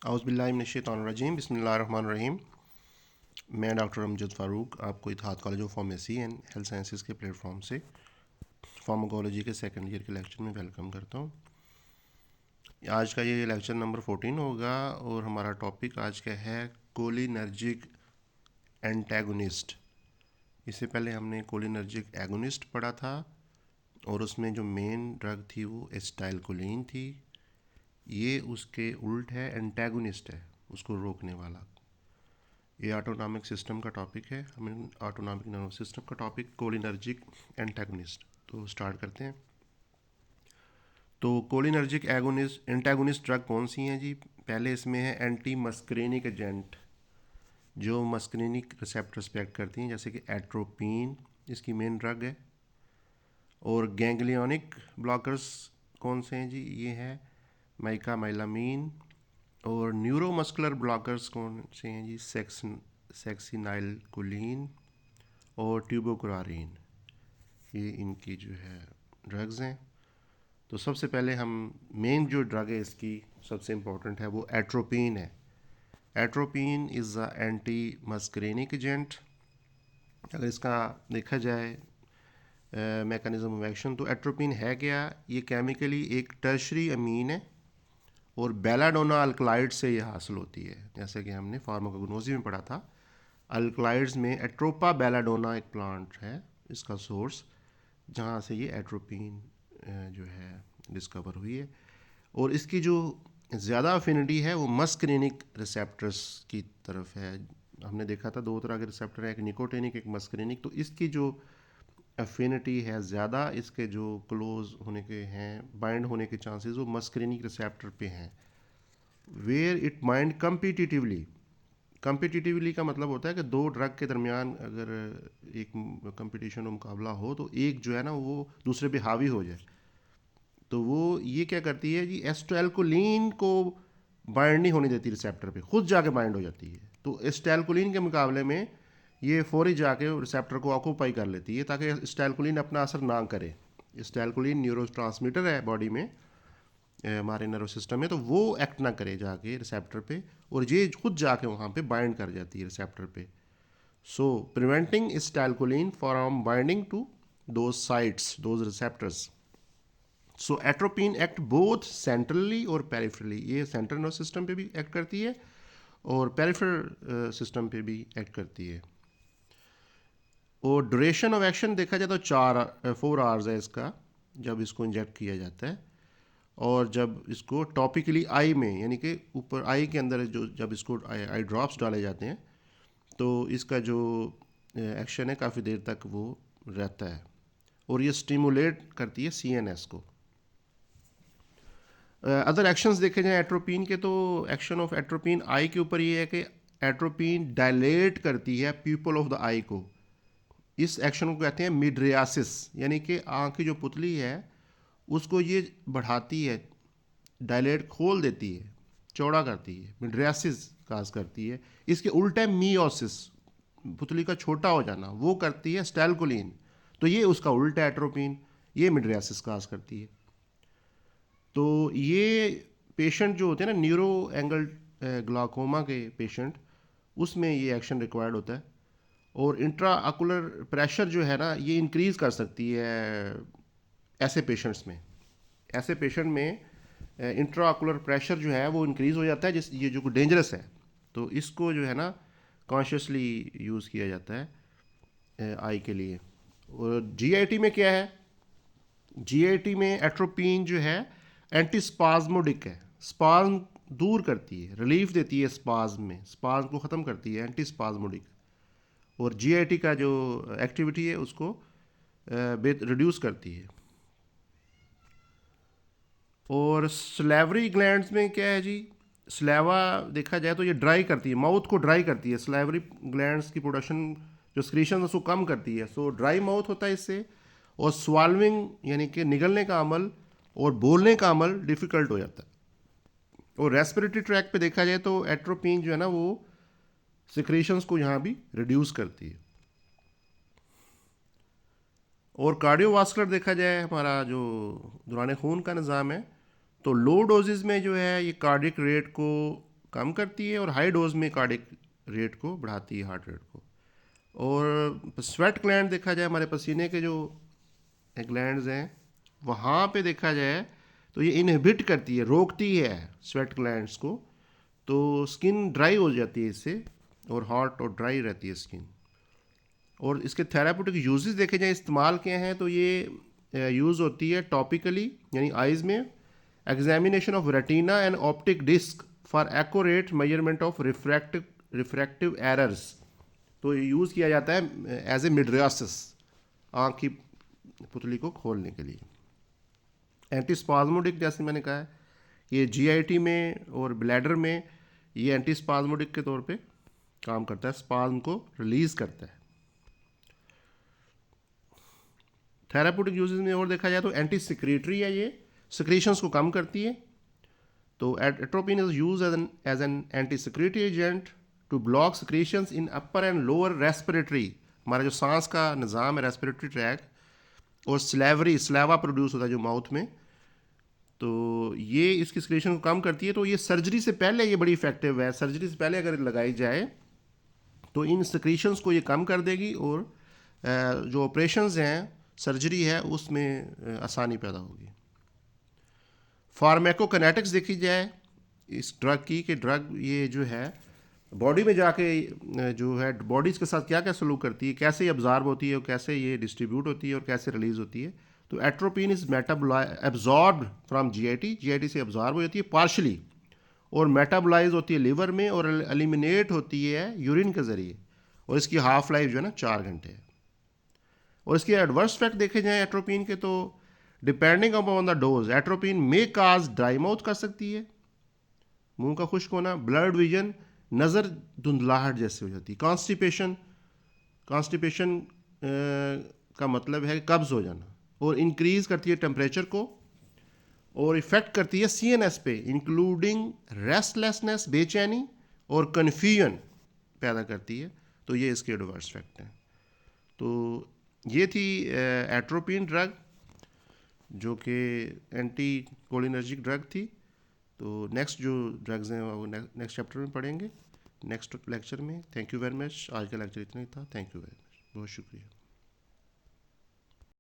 औज़ुबिल्लाहिमिनश्शैतानिर्रजीम बिस्मिल्लाहिर्रहमानिर्रहीम। मैं डॉक्टर अमजद फ़ारूक आपको Ittehad college of pharmacy and health sciences के प्लेटफॉर्म से फार्माकोलॉजी के सेकंड ईयर के लेक्चर में वेलकम करता हूँ। आज का ये लेक्चर नंबर 14 होगा और हमारा टॉपिक आज का है कोलिनर्जिक एंटेगोनिस्ट। इससे पहले हमने कोलिनर्जिक एगोनिस्ट पढ़ा था और उसमें जो मेन ड्रग थी वो एसिटाइलकोलिन थी। ये उसके उल्ट है, एंटेगोनिस्ट है, उसको रोकने वाला। ये ऑटोनॉमिक सिस्टम का टॉपिक है, हमें ऑटोनॉमिक नर्वस सिस्टम का टॉपिक कोलिनर्जिक एंटेगोनिस्ट। तो स्टार्ट करते हैं। तो कोलिनर्जिक एगोनिस्ट एंटेगोनिस्ट ड्रग कौन सी हैं जी? पहले इसमें है एंटी मस्करेनिक एजेंट, जो मस्करेनिक रिसेप्टर्स पे एक्ट करती हैं, जैसे कि एट्रोपिन इसकी मेन ड्रग है। और गैंग्लियोनिक ब्लॉकर्स कौन से हैं जी? ये है माइकामाइलामीन। और न्यूरोमस्कुलर ब्लॉकर्स कौन से हैं जी? सेक्सिनाइलकोलिन और ट्यूबोकुरारिन। ये इनकी जो है ड्रग्स हैं। तो सबसे पहले हम मेन जो ड्रग है इसकी सबसे इम्पोर्टेंट है वो एट्रोपिन है। Atropine is a anti muscarinic agent. अगर इसका देखा जाए मैकेनिज्म ऑफ एक्शन, तो एट्रोपिन है क्या? ये केमिकली एक टर्शरी अमीन है और बेलाडोना अल्कलाइड से ये हासिल होती है। जैसे कि हमने फार्माकोग्नोसी में पढ़ा था, अल्कलाइड्स में एट्रोपा बेलाडोना एक प्लांट है, इसका सोर्स, जहाँ से ये एट्रोपिन जो है डिस्कवर हुई है। और इसकी जो ज़्यादा अफिनिटी है वो मस्करेनिक रिसेप्टर्स की तरफ है। हमने देखा था दो तरह के रिसेप्टर हैं, एक निकोटेनिक एक मस्करेनिक। तो इसकी जो अफिनिटी है ज़्यादा, इसके जो क्लोज होने के हैं, बाइंड होने के चांसेस वो मस्करेनिक रिसेप्टर पे हैं। Where it bind competitively. Competitively का मतलब होता है कि दो ड्रग के दरमियान अगर एक कंपटीशन और मुकाबला हो तो एक जो है ना वो दूसरे पे हावी हो जाए। तो वो ये क्या करती है जी, एस्ट्रेलकोलिन को बाइंड नहीं होने देती रिसेप्टर पे, खुद जाके बाइंड हो जाती है। तो एस्ट्रेलकोलिन के मुकाबले में ये फौरी जाके रिसेप्टर को ऑक्यूपाई कर लेती है ताकि एस्ट्रेलकोलिन अपना असर ना करे। एस्ट्रेलकोलिन न्यूरोट्रांसमीटर है बॉडी में, हमारे नर्वस सिस्टम में, तो वो एक्ट ना करे जाके रिसेप्टर पे और ये खुद जाके वहाँ पे बाइंड कर जाती है रिसेप्टर पे। So preventing acetylcholine from binding to those sites, those receptors. So atropine act both centrally और पेरिफेरली। ये सेंट्रल नर्वस सिस्टम पे भी एक्ट करती है और पेरिफेरल सिस्टम पे भी एक्ट करती है। और ड्यूरेशन ऑफ एक्शन देखा जाए तो 4 आवर्स है इसका, जब इसको इंजेक्ट किया जाता है। और जब इसको टॉपिकली आई में, यानी कि ऊपर आई के अंदर जो जब इसको आई ड्रॉप्स डाले जाते हैं, तो इसका जो एक्शन है काफ़ी देर तक वो रहता है और ये स्टिमुलेट करती है सीएनएस को। अदर एक्शंस देखे जाएं एट्रोपिन के, तो एक्शन ऑफ एट्रोपिन आई के ऊपर ये है कि एट्रोपिन डायलेट करती है प्यूपल ऑफ द आई को। इस एक्शन को कहते हैं मिड्रियासिस, यानी कि आँख की जो पुतली है उसको ये बढ़ाती है, डायलेट खोल देती है, चौड़ा करती है, मिड्रियासिस काज करती है। इसके उल्टे मियोसिस, पुतली का छोटा हो जाना, वो करती है स्टैलकोलिन। तो ये उसका उल्टा एट्रोपिन, ये मिड्रियासिस काज करती है। तो ये पेशेंट जो होते हैं ना, न्यूरो एंगल ग्लाकोमा के पेशेंट, उसमें ये एक्शन रिक्वायर्ड होता है। और इंट्रा आकुलर प्रेशर जो है ना, ये इंक्रीज़ कर सकती है ऐसे पेशेंट्स में। ऐसे पेशेंट में इंट्रा आकुलर प्रेशर जो है वो इंक्रीज़ हो जाता है, जिस ये जो डेंजरस है। तो इसको जो है ना कॉन्शियसली यूज़ किया जाता है आई के लिए। और जीआईटी में क्या है? जीआईटी में एट्रोपिन जो है एंटी स्पाज्मोडिक है, स्पाज्म दूर करती है, रिलीफ देती है स्पाज्म में, स्पाज्म को ख़त्म करती है, एंटी स्पाज्मोडिक। और जीआईटी का जो एक्टिविटी है उसको रिड्यूस करती है। और स्लेवरी ग्लैंड्स में क्या है जी? स्लेवा देखा जाए तो ये ड्राई करती है, माउथ को ड्राई करती है। स्लेवरी ग्लैंड्स की प्रोडक्शन जो स्क्रीशन उसको कम करती है, सो ड्राई माउथ होता है इससे। और स्वाल्विंग यानी कि निगलने का अमल और बोलने का अमल डिफ़िकल्ट हो जाता है। और रेस्पिरेटरी ट्रैक पे देखा जाए तो एट्रोपिन जो है ना वो सिक्रीशंस को यहाँ भी रिड्यूस करती है। और कार्डियोवास्कुलर देखा जाए, हमारा जो दौरान खून का निज़ाम है, तो लो डोजेज़ में जो है ये कार्डियक रेट को कम करती है और हाई डोज में कार्डिक रेट को बढ़ाती है, हार्ट रेट को। और स्वेट ग्लैंड देखा जाए, हमारे पसीने के जो ग्लैंड्स हैं, वहाँ पे देखा जाए तो ये इनहिबिट करती है, रोकती है स्वेट ग्लैंड्स को, तो स्किन ड्राई हो जाती है इससे, और हॉट और ड्राई रहती है स्किन। और इसके थेरापेटिक यूजेस देखे जाए, इस्तेमाल क्या हैं, तो ये यूज़ होती है टॉपिकली, यानी आइज़ में, examination of retina and optic disc for accurate measurement of refractive errors. तो ये यूज़ किया जाता है एज ए मिड्रियासिस, आँख की पुतली को खोलने के लिए। एंटीस्पाज्मोडिक, जैसे मैंने कहा है, ये जीआईटी में और ब्लैडर में ये एंटीस्पाज्मोडिक के तौर पे काम करता है, स्पाज्म को रिलीज़ करता है। थेराप्यूटिक यूजेस में और देखा जाए तो एंटी सिक्रेटरी है, ये सिक्रीशंस को कम करती है। तो atropine is use as an anti secretory agent to block secretions in upper and lower respiratory, हमारा जो सांस का निज़ाम है, रेस्पिरेटरी ट्रैक, और स्लेवा प्रोड्यूस होता है जो माउथ में, तो ये इसकी सिक्रीशन को कम करती है। तो ये सर्जरी से पहले ये बड़ी इफेक्टिव है, सर्जरी से पहले अगर लगाई जाए तो इन सिक्रीशंस को ये कम कर देगी, और जो ऑपरेशंस हैं, सर्जरी है, उसमें आसानी पैदा होगी। फार्मेकोकिनेटिक्स देखी जाए इस ड्रग की, कि ड्रग ये जो है बॉडी में जाके जो है बॉडीज़ के साथ क्या क्या सलूक करती है, कैसे ये अब्जॉर्ब होती है, और कैसे ये डिस्ट्रीब्यूट होती है, और कैसे रिलीज होती है। तो atropine is absorb from GIT, GIT से अब्जॉर्ब हो जाती है पार्शली, और मेटाबोलाइज होती है लिवर में, और एलिमिनेट होती है यूरिन के ज़रिए, और इसकी हाफ लाइफ जो है ना 4 घंटे है। और इसके एडवर्स इफेक्ट देखे जाएँ एट्रोपिन के, तो depending upon the dose, atropine में काज ड्राई माउथ कर सकती है, मुंह का खुश्क होना, ब्लड विजन, नज़र धुंधलाहट जैसे हो जाती है, कॉन्स्टिपेशन, कॉन्स्टिपेशन का मतलब है कब्ज़ हो जाना, और इंक्रीज़ करती है टेम्परेचर को, और इफ़ेक्ट करती है सीएनएस पे, इंक्लूडिंग रेस्टलेसनेस, बेचैनी, और कन्फ्यूजन पैदा करती है। तो ये इसके एडवर्स इफेक्ट हैं। तो ये थी एट्रोपिन ड्रग, जो कि एंटी कोलिनर्जिक ड्रग थी। तो नेक्स्ट जो ड्रग्स हैं वो नेक्स्ट चैप्टर में पढ़ेंगे, नेक्स्ट लेक्चर में। Thank you very much. आज का लेक्चर इतना ही था। थैंक यू वेरी मच, बहुत शुक्रिया।